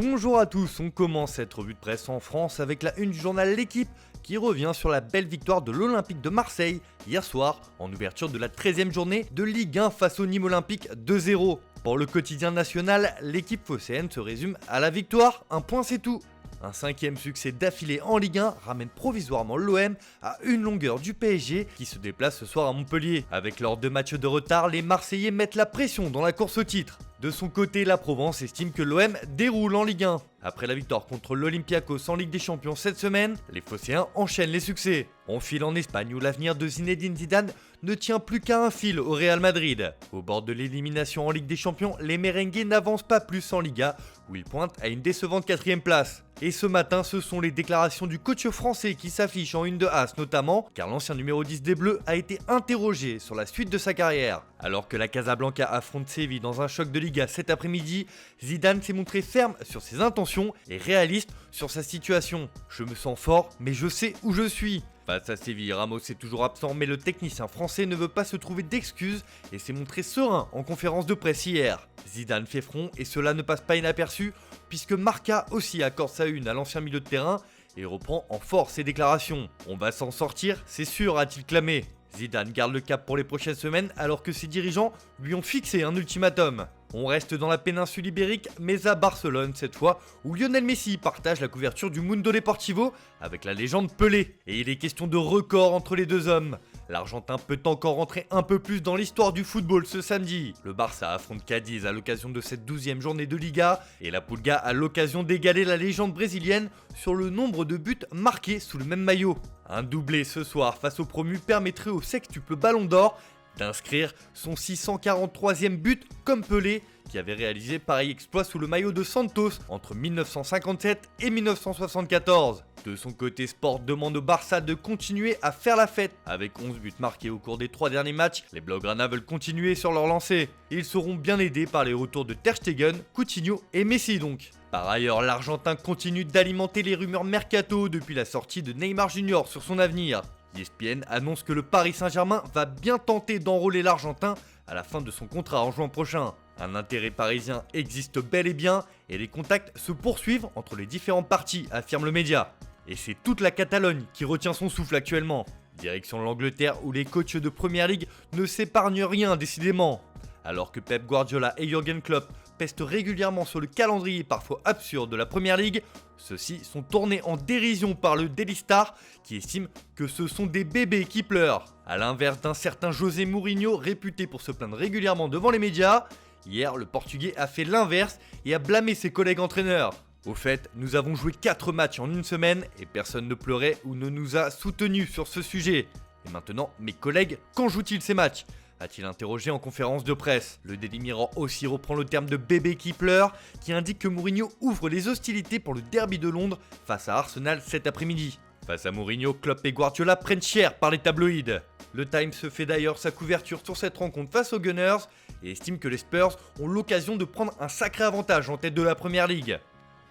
Bonjour à tous, on commence cette revue de presse en France avec la une du journal L'Équipe qui revient sur la belle victoire de l'Olympique de Marseille hier soir en ouverture de la 13e journée de Ligue 1 face au Nîmes Olympique 2-0. Pour le quotidien national, l'équipe phocéenne se résume à la victoire, un point c'est tout. Un 5e succès d'affilée en Ligue 1 ramène provisoirement l'OM à une longueur du PSG qui se déplace ce soir à Montpellier. Avec leurs 2 matchs de retard, les Marseillais mettent la pression dans la course au titre. De son côté, la Provence estime que l'OM déroule en Ligue 1. Après la victoire contre l'Olympiakos en Ligue des Champions cette semaine, les Phocéens enchaînent les succès. On file en Espagne où l'avenir de Zinedine Zidane ne tient plus qu'à un fil au Real Madrid. Au bord de l'élimination en Ligue des Champions, les merengues n'avancent pas plus en Liga où ils pointent à une décevante 4e place. Et ce matin, ce sont les déclarations du coach français qui s'affichent en une de As notamment, car l'ancien numéro 10 des Bleus a été interrogé sur la suite de sa carrière. Alors que la Casablanca affronte Séville dans un choc de Liga cet après-midi, Zidane s'est montré ferme sur ses intentions et réaliste sur sa situation. Je me sens fort, mais je sais où je suis. Face à Séville, Ramos est toujours absent, mais le technicien français ne veut pas se trouver d'excuses et s'est montré serein en conférence de presse hier. Zidane fait front et cela ne passe pas inaperçu puisque Marca aussi accorde sa une à l'ancien milieu de terrain et reprend en force ses déclarations. On va s'en sortir, c'est sûr, a-t-il clamé. Zidane garde le cap pour les prochaines semaines alors que ses dirigeants lui ont fixé un ultimatum. On reste dans la péninsule ibérique, mais à Barcelone cette fois, où Lionel Messi partage la couverture du Mundo Deportivo avec la légende Pelé. Et il est question de record entre les deux hommes. L'Argentin peut encore rentrer un peu plus dans l'histoire du football ce samedi. Le Barça affronte Cadiz à l'occasion de cette 12e journée de Liga, et la Pulga a l'occasion d'égaler la légende brésilienne sur le nombre de buts marqués sous le même maillot. Un doublé ce soir face au promu permettrait au sextuple Ballon d'Or d'inscrire son 643e but comme Pelé, qui avait réalisé pareil exploit sous le maillot de Santos entre 1957 et 1974. De son côté, Sport demande au Barça de continuer à faire la fête. Avec 11 buts marqués au cours des 3 derniers matchs, les Blaugrana veulent continuer sur leur lancée. Ils seront bien aidés par les retours de Ter Stegen, Coutinho et Messi donc. Par ailleurs, l'Argentin continue d'alimenter les rumeurs mercato depuis la sortie de Neymar Jr sur son avenir. ESPN annonce que le Paris Saint-Germain va bien tenter d'enrôler l'Argentin à la fin de son contrat en juin prochain. Un intérêt parisien existe bel et bien et les contacts se poursuivent entre les différentes parties, affirme le média. Et c'est toute la Catalogne qui retient son souffle actuellement. Direction l'Angleterre où les coachs de Première Ligue ne s'épargnent rien décidément. Alors que Pep Guardiola et Jürgen Klopp pestent régulièrement sur le calendrier parfois absurde de la Première Ligue, ceux-ci sont tournés en dérision par le Daily Star qui estime que ce sont des bébés qui pleurent. A l'inverse d'un certain José Mourinho réputé pour se plaindre régulièrement devant les médias, hier le Portugais a fait l'inverse et a blâmé ses collègues entraîneurs. Au fait, nous avons joué 4 matchs en une semaine et personne ne pleurait ou ne nous a soutenus sur ce sujet. Et maintenant, mes collègues, quand jouent-ils ces matchs ? A-t-il interrogé en conférence de presse. Le Daily Mirror aussi reprend le terme de bébé qui pleure, qui indique que Mourinho ouvre les hostilités pour le derby de Londres face à Arsenal cet après-midi. Face à Mourinho, Klopp et Guardiola prennent cher par les tabloïds. Le Times se fait d'ailleurs sa couverture sur cette rencontre face aux Gunners et estime que les Spurs ont l'occasion de prendre un sacré avantage en tête de la Première Ligue.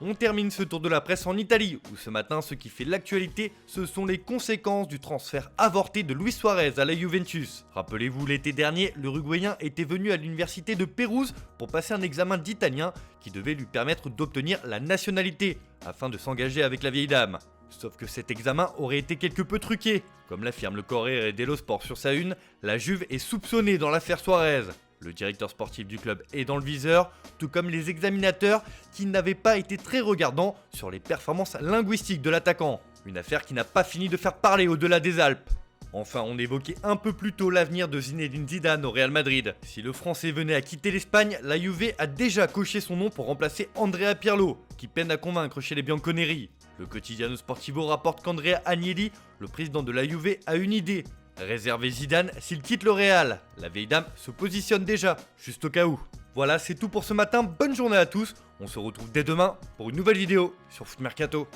On termine ce tour de la presse en Italie, où ce matin, ce qui fait l'actualité, ce sont les conséquences du transfert avorté de Luis Suarez à la Juventus. Rappelez-vous, l'été dernier, l'Uruguayen était venu à l'université de Pérouse pour passer un examen d'italien qui devait lui permettre d'obtenir la nationalité, afin de s'engager avec la vieille dame. Sauf que cet examen aurait été quelque peu truqué. Comme l'affirme le Corriere dello Sport sur sa une, la Juve est soupçonnée dans l'affaire Suarez. Le directeur sportif du club est dans le viseur, tout comme les examinateurs qui n'avaient pas été très regardants sur les performances linguistiques de l'attaquant. Une affaire qui n'a pas fini de faire parler au-delà des Alpes. Enfin, on évoquait un peu plus tôt l'avenir de Zinedine Zidane au Real Madrid. Si le Français venait à quitter l'Espagne, la Juve a déjà coché son nom pour remplacer Andrea Pirlo, qui peine à convaincre chez les Bianconeri. Le Quotidiano Sportivo rapporte qu'Andrea Agnelli, le président de la Juve, a une idée. Réserver Zidane s'il quitte le Real. La vieille dame se positionne déjà, juste au cas où. Voilà, c'est tout pour ce matin, bonne journée à tous. On se retrouve dès demain pour une nouvelle vidéo sur Foot Mercato.